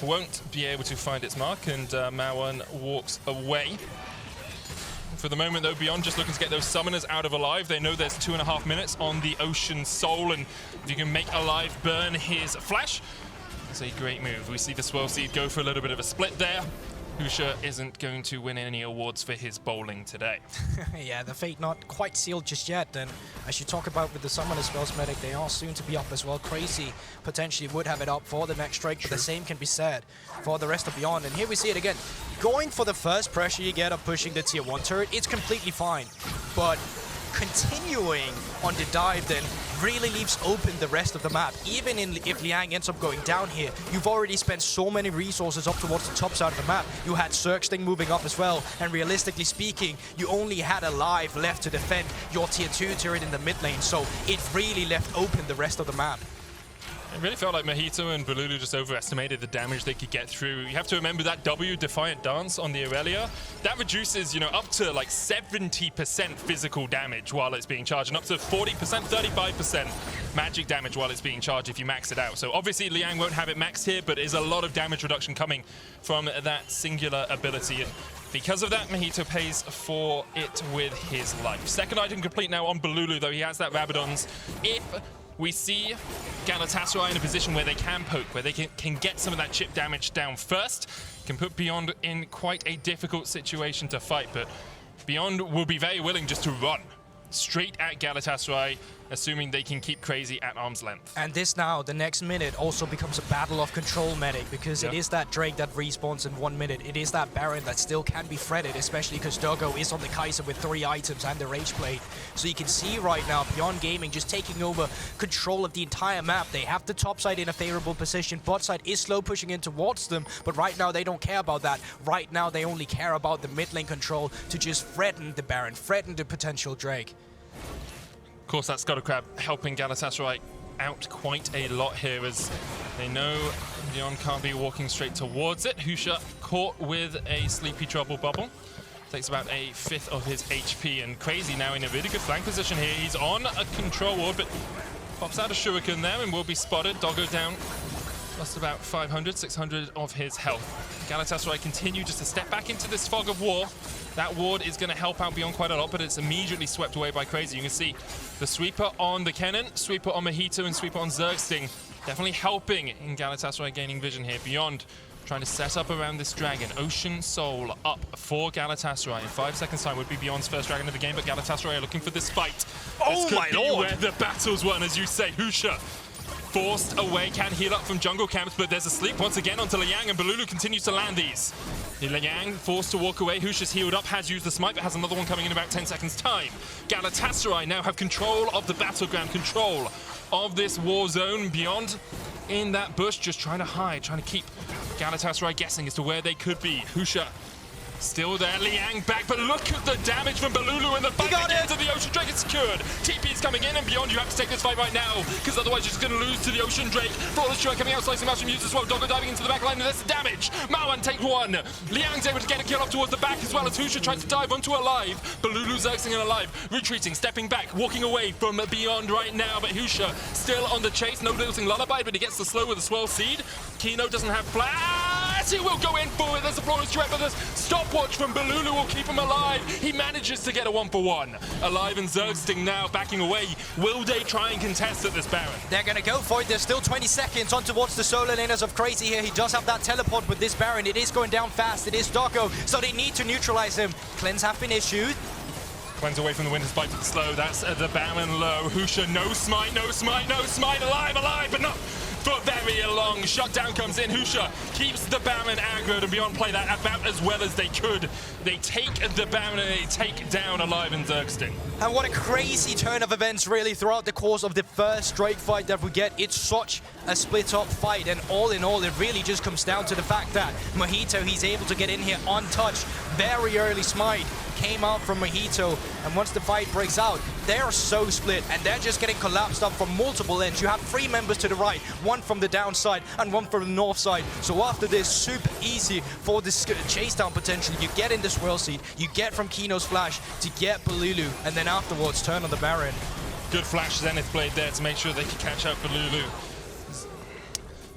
won't be able to find its mark, and Maoan walks away. For the moment, though, Beyond just looking to get those summoners out of Alive. They know there's 2.5 minutes on the Ocean Soul, and if you can make Alive burn his flash, it's a great move. We see the Swirl Seed go for a little bit of a split there. Husha isn't going to win any awards for his bowling today. Yeah, the fate not quite sealed just yet, and as you talk about with the summoner spells, Medic, they are soon to be up as well. Crazy potentially would have it up for the next strike, but the same can be said for the rest of Beyond. And here we see it again. Going for the first pressure you get of pushing the tier 1 turret, it's completely fine. But continuing on the dive then really leaves open the rest of the map. Even if Liang ends up going down here, you've already spent so many resources up towards the top side of the map. You had Xerxing moving up as well, and realistically speaking, you only had Alive left to defend your tier 2 turret in the mid lane, so it really left open the rest of the map. It really felt like Mojito and Balulu just overestimated the damage they could get through. You have to remember that W Defiant Dance on the Aurelia, that reduces, up to like 70% physical damage while it's being charged, and up to 40%, 35% magic damage while it's being charged if you max it out. So obviously Liang won't have it maxed here, but there's a lot of damage reduction coming from that singular ability. And because of that, Mojito pays for it with his life. Second item complete now on Balulu, though he has that Rabadon's. If we see Galatasaray in a position where they can poke, where they can get some of that chip damage down first, can put Beyond in quite a difficult situation to fight, but Beyond will be very willing just to run straight at Galatasaray, assuming they can keep Crazy at arm's length. And this now, the next minute, also becomes a battle of control, Medic, because it is that Drake that respawns in 1 minute. It is that Baron that still can be fretted, especially because Doggo is on the Kaiser with 3 items and the Rage Blade. So you can see right now, Beyond Gaming just taking over control of the entire map. They have the top side in a favorable position. Bot side is slow pushing in towards them, but right now they don't care about that. Right now they only care about the mid lane control to just threaten the Baron, threaten the potential Drake. Of course, that Scuttle Crab helping Galatasaray out quite a lot here, as they know Beyond can't be walking straight towards it. Husha caught with a Sleepy Trouble bubble. Takes about a 1/5 of his HP, and Crazy now in a really good flank position here. He's on a control ward, but pops out a shuriken there and will be spotted. Doggo down, lost about 500, 600 of his health. Galatasaray continue just to step back into this fog of war. That ward is going to help out Beyond quite a lot, but it's immediately swept away by Crazy. You can see the sweeper on the Kennen, sweeper on Mojito, and sweeper on Xerxing. Definitely helping in Galatasaray gaining vision here. Beyond trying to set up around this dragon. Ocean Soul up for Galatasaray. In 5 seconds time would be Beyond's first dragon of the game, but Galatasaray are looking for this fight. Oh this could my be lord! where the battle's won, as you say. Husha forced away, can heal up from jungle camps, but there's a sleep once again onto Liang, and Balulu continues to land these. Liang forced to walk away. Hush is healed up, has used the smite, but has another one coming in about 10 seconds time. Galatasaray now have control of the battleground, control of this war zone. Beyond in that bush, just trying to hide, trying to keep Galatasaray guessing as to where they could be. Husha still there, Liang back, but look at the damage from Balulu and the fight begins and the Ocean Drake is secured. TP is coming in, and Beyond, you have to take this fight right now, because otherwise you're just going to lose to the Ocean Drake. Flawless Strike coming out, slicing out from Muse as well. Doggo diving into the back line, and there's damage. Mawan takes one. Liang's able to get a kill up towards the back, as well as Husha tries to dive onto Alive. Balulu's Xing and Alive, retreating, stepping back, walking away from Beyond right now, but Husha still on the chase. No losing Lullaby, but he gets the slow with a swirl seed. Kino doesn't have flash. He will go in for it. There's a Flawless Strike, but there's stopwatch from Balulu will keep him alive. He manages to get a 1-for-1. Alive and Zergsting now backing away. Will they try and contest at this Baron? They're going to go for it. There's still 20 seconds on towards the solo laners of Crazy here. He does have that teleport with this Baron. It is going down fast. It is Doggo, so they need to neutralize him. Cleanse have been issued. Cleanse away from the Winter's Bite to the slow. That's the Baron low. Husha, no smite, no smite, no smite. Alive, alive, but not for very long. Shutdown comes in. Husha keeps the Baron aggroed, and Beyond play that about as well as they could. They take the Baron and they take down Alive and Zergsting. And what a crazy turn of events really throughout the course of the first Drake fight that we get. It's such a split up fight, and all in all it really just comes down to the fact that Mojito, he's able to get in here untouched. Very early smite came out from Mojito, and once the fight breaks out, they are so split and they're just getting collapsed up from multiple ends. You have 3 members to the right, 1 from the downside and 1 from the north side. So after this, super easy for this chase down potential. You get in the swirl seed, you get from Kino's flash to get Balulu, and then afterwards turn on the Baron. Good flash Zenith Blade there to make sure they can catch up Balulu.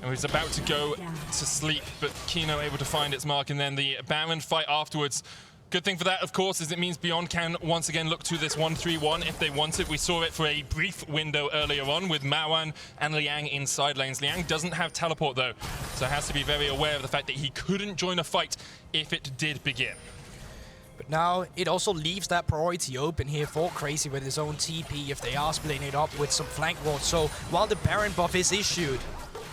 And he's about to go to sleep, but Kino able to find its mark, and then the Baron fight afterwards. Good thing for that, of course, is it means Beyond can once again look to this 1-3-1 if they want it. We saw it for a brief window earlier on with Mawan and Liang in side lanes. Liang doesn't have teleport though, so has to be very aware of the fact that he couldn't join a fight if it did begin. But now it also leaves that priority open here for Crazy with his own TP if they are splitting it up with some flank wards. So while the Baron buff is issued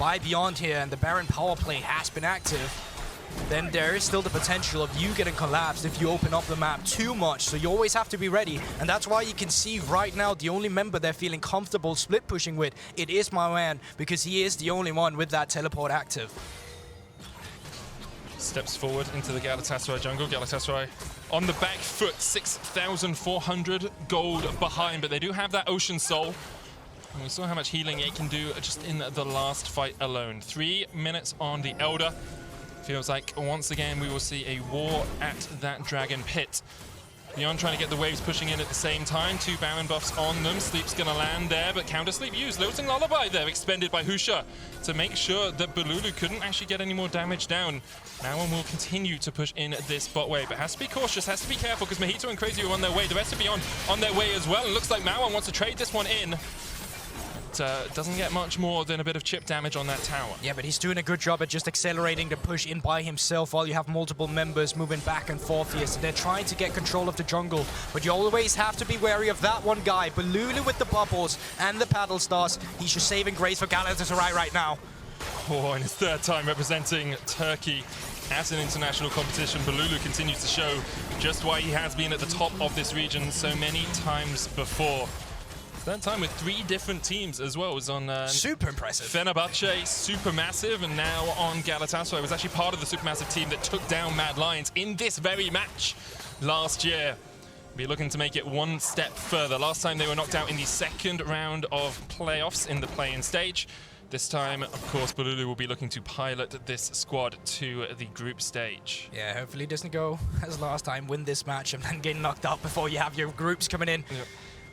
by Beyond here and the Baron power play has been active, then there is still the potential of you getting collapsed if you open up the map too much. So you always have to be ready. And that's why you can see right now the only member they're feeling comfortable split pushing with, it is Mawan, because he is the only one with that teleport active. Steps forward into the Galatasaray jungle. Galatasaray on the back foot, 6,400 gold behind, but they do have that Ocean Soul. And we saw how much healing it can do just in the last fight alone. 3 minutes on the Elder. Feels like once again we will see a war at that Dragon Pit. Beyond trying to get the waves pushing in at the same time. 2 Baron buffs on them. Sleep's gonna land there, but counter sleep used. Losing Lullaby there, expended by Husha to make sure that Balulu couldn't actually get any more damage down. Mawan will continue to push in this bot wave, but has to be cautious, has to be careful, because Mojito and Crazy are on their way. The rest of Beyond on their way as well. It looks like Mawan wants to trade this one in. Doesn't get much more than a bit of chip damage on that tower. Yeah, but he's doing a good job at just accelerating the push in by himself while you have multiple members moving back and forth here. So they're trying to get control of the jungle, but you always have to be wary of that one guy. Balulu with the bubbles and the paddle stars. He's just saving grace for Galatasaray right now. Oh, and his 3rd time representing Turkey at an international competition. Balulu continues to show just why he has been at the top of this region so many times before. 3rd time with 3 different teams as well. It was on super impressive. Fenerbahce, Supermassive, and now on Galatasaray. It was actually part of the Supermassive team that took down Mad Lions in this very match last year. Be looking to make it one step further. Last time they were knocked out in the 2nd round of playoffs in the play-in stage. This time, of course, Balulu will be looking to pilot this squad to the group stage. Yeah, hopefully it doesn't go as last time. Win this match and then get knocked out before you have your groups coming in. Yep.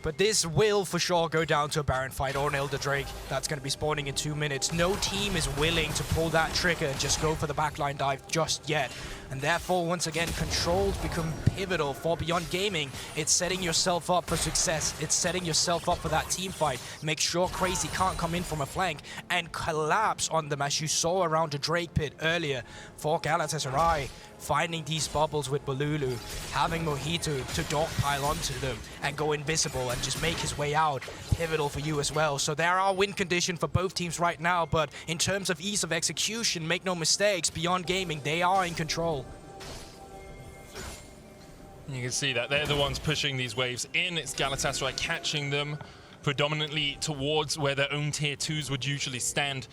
But this will for sure go down to a Baron fight or an Elder Drake. That's going to be spawning in 2 minutes. No team is willing to pull that trigger and just go for the backline dive just yet. And therefore, once again, controls become pivotal for Beyond Gaming. It's setting yourself up for success. It's setting yourself up for that team fight. Make sure Crazy can't come in from a flank and collapse on them, as you saw around the Drake pit earlier for Galatasaray. Finding these bubbles with Balulu, having Mojito to dogpile onto them and go invisible and just make his way out. Pivotal for you as well. So there are win conditions for both teams right now, but in terms of ease of execution, make no mistakes, Beyond Gaming, they are in control. You can see that they're the ones pushing these waves in. It's Galatasaray catching them predominantly towards where their own tier 2s would usually stand.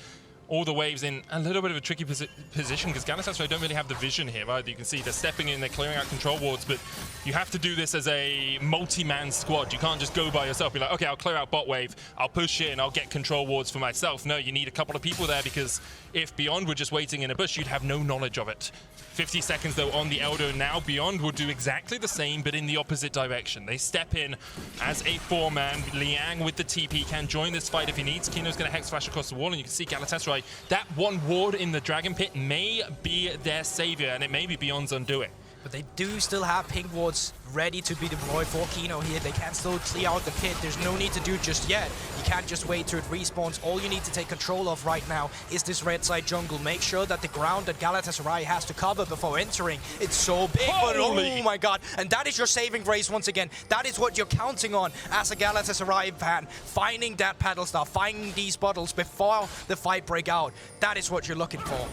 All the waves in a little bit of a tricky position because Galatasaray don't really have the vision here either. You can see they're stepping in, they're clearing out control wards, but you have to do this as a multi-man squad. You can't just go by yourself. Be like, okay, I'll clear out bot wave, I'll push in, I'll get control wards for myself. No, you need a couple of people there because if Beyond were just waiting in a bush, you'd have no knowledge of it. 50 seconds though on the Eldo now. Beyond will do exactly the same, but in the opposite direction. They step in as a 4-man. Liang with the TP can join this fight if he needs. Kino's going to hex flash across the wall, and you can see Galatasaray. That one ward in the Dragon Pit may be their savior, and it may be Beyond's undoing. But they do still have pink wards ready to be deployed for Kino here. They can still clear out the pit. There's no need to do just yet. You can't just wait till it respawns. All you need to take control of right now is this red side jungle. Make sure that the ground that Galatasaray has to cover before entering, it's so big, but oh my god. And that is your saving grace once again. That is what you're counting on as a Galatasaray fan. Finding that paddle star, finding these bottles before the fight break out. That is what you're looking for.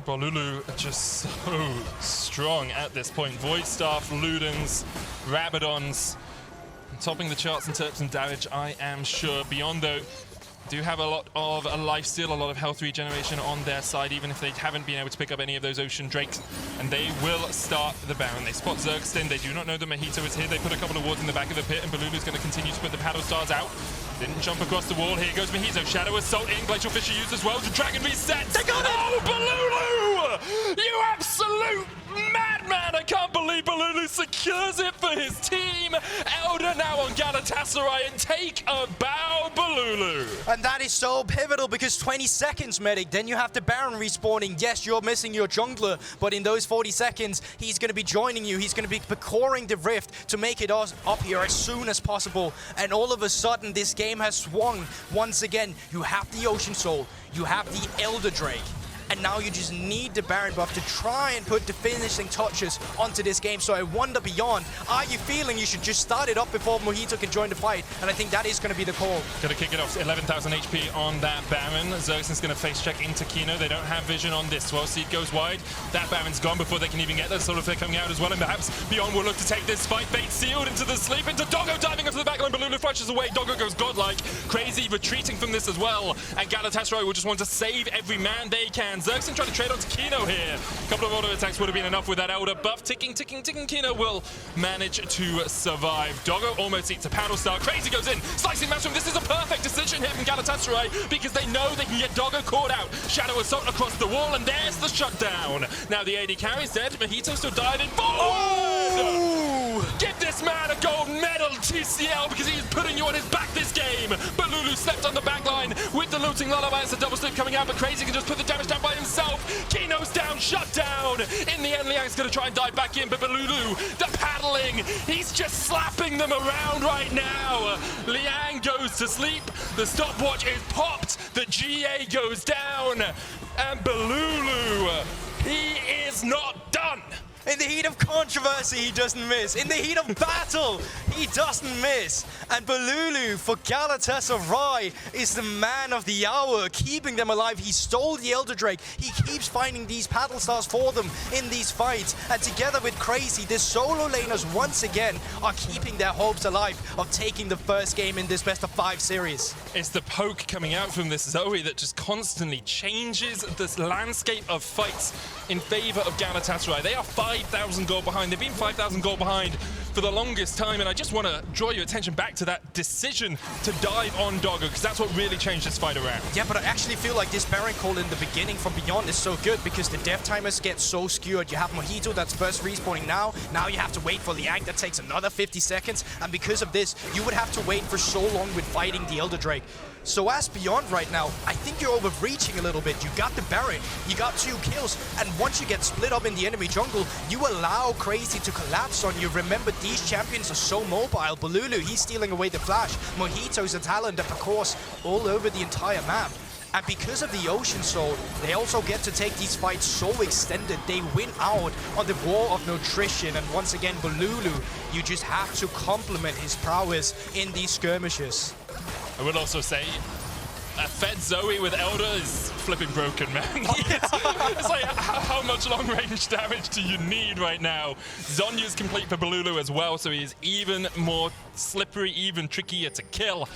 Balulu just so strong at this point. Void Staff, Ludens, Rabadons, topping the charts in terms of damage, I am sure. Beyond, though, do have a lot of lifesteal, a lot of health regeneration on their side, even if they haven't been able to pick up any of those Ocean Drakes. And they will start the Baron. They spot Zergstin. They do not know that Mojito is here. They put a couple of wards in the back of the pit, and Balulu's going to continue to put the paddle stars out. Didn't jump across the wall. Here goes Mojito. Shadow Assault in. Glacial Fissure used as well to Dragon reset. They got it! Oh, Balulu! You absolute madman! I can't believe Balulu secures it for his team. Elder now on Galatasaray, and take a bow, Balulu. And that is so pivotal because 20 seconds, Medic. Then you have the Baron respawning. Yes, you're missing your jungler, but in those 40 seconds, he's going to be joining you. He's going to be coring the rift to make it up here as soon as possible. And all of a sudden, this game has swung once again. You have the Ocean Soul. You have the Elder Drake. And now you just need the Baron buff to try and put the finishing touches onto this game. So I wonder, Beyond, are you feeling you should just start it up before Mojito can join the fight? And I think that is going to be the call. Going to kick it off. 11,000 HP on that Baron. Zergstin's going to face check into Kino. They don't have vision on this. 12 Seed goes wide. That Baron's gone before they can even get there. Solar Flare coming out as well. And perhaps Beyond will look to take this fight. Bait sealed into the sleep. Into Doggo diving into the backline. Balulu flashes away. Doggo goes godlike. Crazy retreating from this as well. And Galatasaray will just want to save every man they can. Zergstin trying to trade onto Kino here. A couple of auto attacks would have been enough with that Elder buff. Ticking. Kino will manage to survive. Doggo almost eats a paddle star. Crazy goes in. Slicing Maelstrom. This is a perfect decision here from Galatasaray because they know they can get Doggo caught out. Shadow Assault across the wall, and there's the shutdown. Now the AD carry's dead. Mojito still diving forward. Oh! Give this man a gold medal, TCL, because he's putting you on his back this game. Balulu slept on the backline with the looting lullaby. It's a double slip coming out, but Crazy can just put the damage down by himself. Kino's down, shut down. In the end, Liang's going to try and dive back in, but Balulu, the paddling, he's just slapping them around right now. Liang goes to sleep. The stopwatch is popped. The GA goes down. And Balulu, he is not done. In the heat of controversy, he doesn't miss. In the heat of battle, he doesn't miss. And Balulu for Galatasaray is the man of the hour, keeping them alive. He stole the Elder Drake. He keeps finding these paddle stars for them in these fights. And together with Crazy, the solo laners once again are keeping their hopes alive of taking the first game in this best of 5 series. It's the poke coming out from this Zoe that just constantly changes this landscape of fights in favor of Galatasaray. They are 5,000 gold behind. They've been 5,000 gold behind for the longest time, and I just want to draw your attention back to that decision to dive on Doggo, because that's what really changed this fight around. Yeah, but I actually feel like this Baron call in the beginning from Beyond is so good because the death timers get so skewed. You have Mojito that's first respawning now. Now you have to wait for Liang that takes another 50 seconds, and because of this, you would have to wait for so long with fighting the Elder Drake. So as Beyond right now, I think you're overreaching a little bit. You got the Baron, you got 2 kills, and once you get split up in the enemy jungle, you allow Crazy to collapse on you. Remember, these champions are so mobile. Balulu, he's stealing away the flash. Mojito's a talent, of course, all over the entire map. And because of the Ocean Soul, they also get to take these fights so extended. They win out on the War of Nutrition. And once again, Balulu, you just have to compliment his prowess in these skirmishes. I would also say, a fed Zoe with Elder is flipping broken, man. It's like, how much long-range damage do you need right now? Zonya's complete for Balulu as well, so he's even more slippery, even trickier to kill.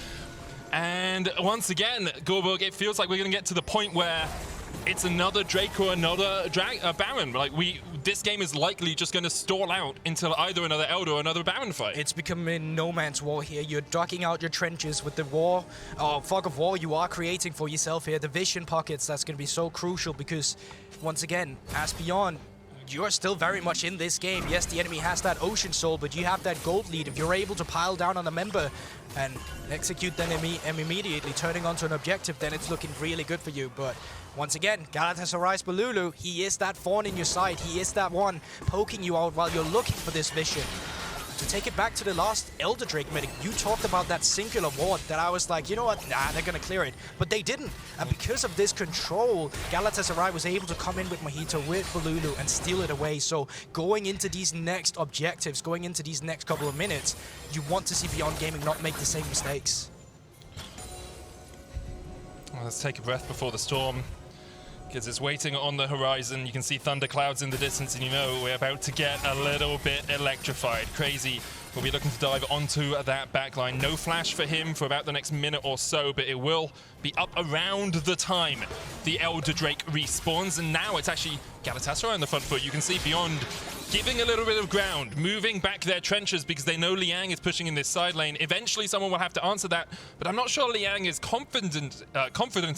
And once again, Gorburg, it feels like we're going to get to the point where it's another Drake or another Baron. Like, this game is likely just going to stall out until either another Elder or another Baron fight. It's becoming no man's war here. You're ducking out your trenches with the war, fog of war you are creating for yourself here. The vision pockets, that's going to be so crucial because, once again, as Beyond, you're still very much in this game. Yes, the enemy has that Ocean Soul, but you have that gold lead. If you're able to pile down on a member and execute them immediately, turning onto an objective, then it's looking really good for you. But once again, Galatasaray's Balulu, he is that thorn in your side. He is that one poking you out while you're looking for this vision. To take it back to the last Elder Drake medic, you talked about that singular ward that I was like, you know what, nah, they're gonna clear it. But they didn't. And because of this control, Galatasaray was able to come in with Mojito, with Balulu, and steal it away. So going into these next objectives, going into these next couple of minutes, you want to see Beyond Gaming not make the same mistakes. Well, let's take a breath before the storm, because it's waiting on the horizon. You can see thunderclouds in the distance, and you know we're about to get a little bit electrified. Crazy will be looking to dive onto that backline. No flash for him for about the next minute or so, but it will be up around the time the Elder Drake respawns. And now it's actually Galatasaray on the front foot. You can see Beyond giving a little bit of ground, moving back their trenches because they know Liang is pushing in this side lane. Eventually someone will have to answer that, but I'm not sure Liang is confident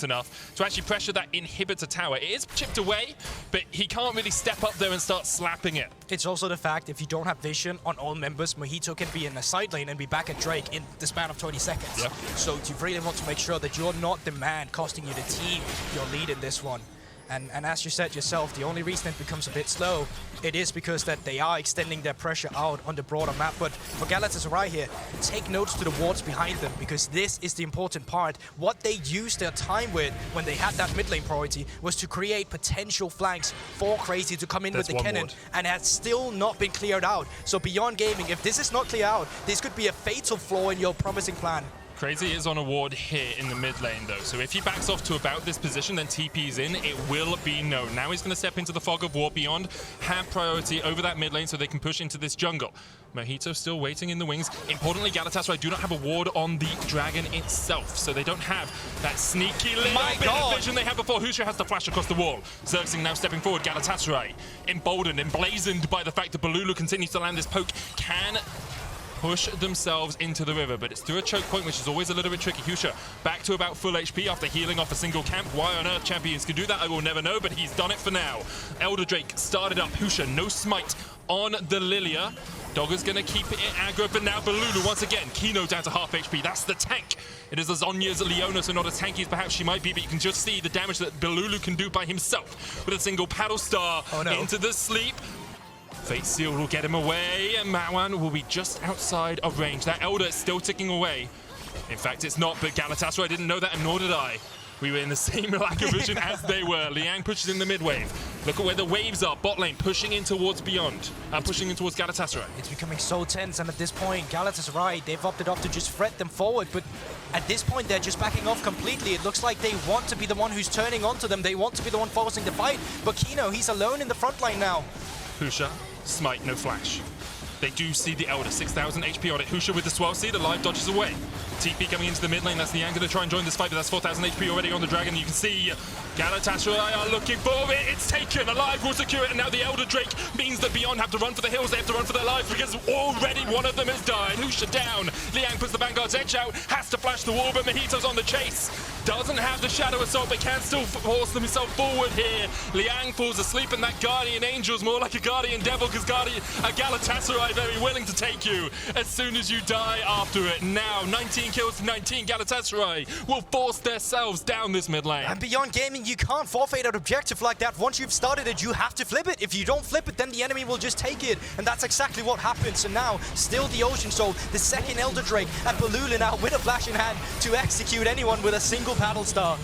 enough to actually pressure that inhibitor tower. It is chipped away, but he can't really step up there and start slapping it. It's also the fact if you don't have vision on all members, Mojito can be in the side lane and be back at Drake in the span of 20 seconds. Yep. So you really want to make sure that you're not the man costing you the team your lead in this one. And as you said yourself, the only reason it becomes a bit slow, it is because that they are extending their pressure out on the broader map. But for Galatasaray here, take notes to the wards behind them, because this is the important part. What they used their time with when they had that mid lane priority was to create potential flanks for Crazy to come in with the cannon, and has still not been cleared out. So Beyond Gaming, if this is not cleared out, this could be a fatal flaw in your promising plan. Crazy is on a ward here in the mid lane though, so if he backs off to about this position, then TP's in, it will be known. Now he's going to step into the fog of war. Beyond have priority over that mid lane so they can push into this jungle. Mojito still waiting in the wings. Importantly, Galatasaray do not have a ward on the dragon itself, so they don't have that sneaky little bit of vision they had before. Husha has to flash across the wall. Xerxing now stepping forward. Galatasaray emboldened, emblazoned by the fact that Balulu continues to land this poke, can push themselves into the river, but it's through a choke point, which is always a little bit tricky. Husha back to about full HP after healing off a single camp. Why on earth champions can do that, I will never know, but he's done it for now. Elder Drake started up. Husha, no smite on the Lilia. Dogger's gonna keep it aggro, but now Balulu once again. Kino down to half HP. That's the tank. It is a Zonya's Leona, so not as tanky as perhaps she might be, but you can just see the damage that Balulu can do by himself with a single paddle star into the sleep. Fate Seal will get him away, and Mawan will be just outside of range. That Elder is still ticking away. In fact, it's not, but Galatasaray didn't know that, and nor did I. We were in the same lack of vision as they were. Liang pushes in the mid wave. Look at where the waves are. Bot lane pushing in towards Beyond. Pushing in towards Galatasaray. It's becoming so tense, and at this point, Galatasaray, they've opted up to just fret them forward, but at this point, they're just backing off completely. It looks like they want to be the one who's turning onto them. They want to be the one forcing the fight, but Kino, he's alone in the front line now. Husha, smite, no flash. They do see the Elder, 6,000 HP on it. Husha with the swell seed, alive dodges away. TP coming into the mid lane, that's Liang going to try and join this fight, but that's 4,000 HP already on the dragon. You can see Galatasaray are looking for it. It's taken, alive will secure it, and now the Elder Drake means that Beyond have to run for the hills. They have to run for their lives because already one of them has died. Husha down. Liang puts the Vanguard's edge out, has to flash the wall, but Mojito's on the chase. Doesn't have the Shadow Assault, but can still force himself forward here. Liang falls asleep, and that Guardian Angel's more like a Guardian Devil, because Galatasaray Galatasaray very willing to take you as soon as you die after it. Now, 19 kills to 19, Galatasaray will force themselves down this mid lane. And Beyond Gaming, you can't forfeit an objective like that. Once you've started it, you have to flip it. If you don't flip it, then the enemy will just take it. And that's exactly what happens. And now, still the Ocean Soul, the second Elder Drake, and Balula now with a flash in hand to execute anyone with a single paddle star.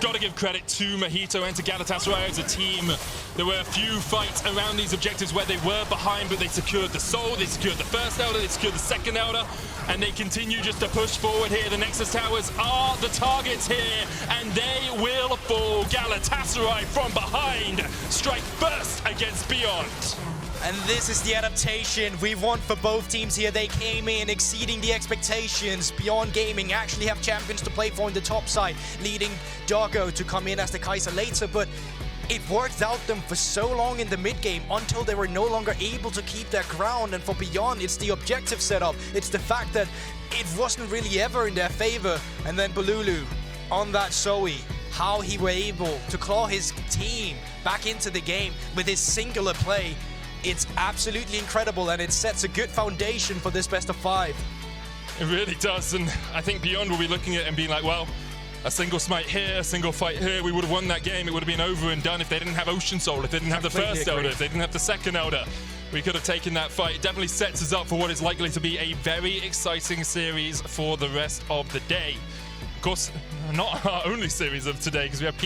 Gotta give credit to Mojito and to Galatasaray as a team. There were a few fights around these objectives where they were behind, but they secured the Soul, they secured the first Elder, they secured the second Elder, and they continue just to push forward here. The Nexus Towers are the targets here, and they will fall. Galatasaray from behind strike first against Beyond. And this is the adaptation we want for both teams here. They came in exceeding the expectations. Beyond Gaming actually have champions to play for in the top side, leading Doggo to come in as the Kaiser later, but it worked out them for so long in the mid game until they were no longer able to keep their ground. And for Beyond, it's the objective setup. It's the fact that it wasn't really ever in their favor. And then Balulu on that Zoe, how he were able to claw his team back into the game with his singular play. It's absolutely incredible, and it sets a good foundation for this best of 5. It really does, and I think Beyond will be looking at it and being like, well, a single smite here, a single fight here, we would have won that game. It would have been over and done if they didn't have Ocean Soul, if they didn't have the first Elder, if they didn't have the second Elder. We could have taken that fight. It definitely sets us up for what is likely to be a very exciting series for the rest of the day. Of course, not our only series of today, because we have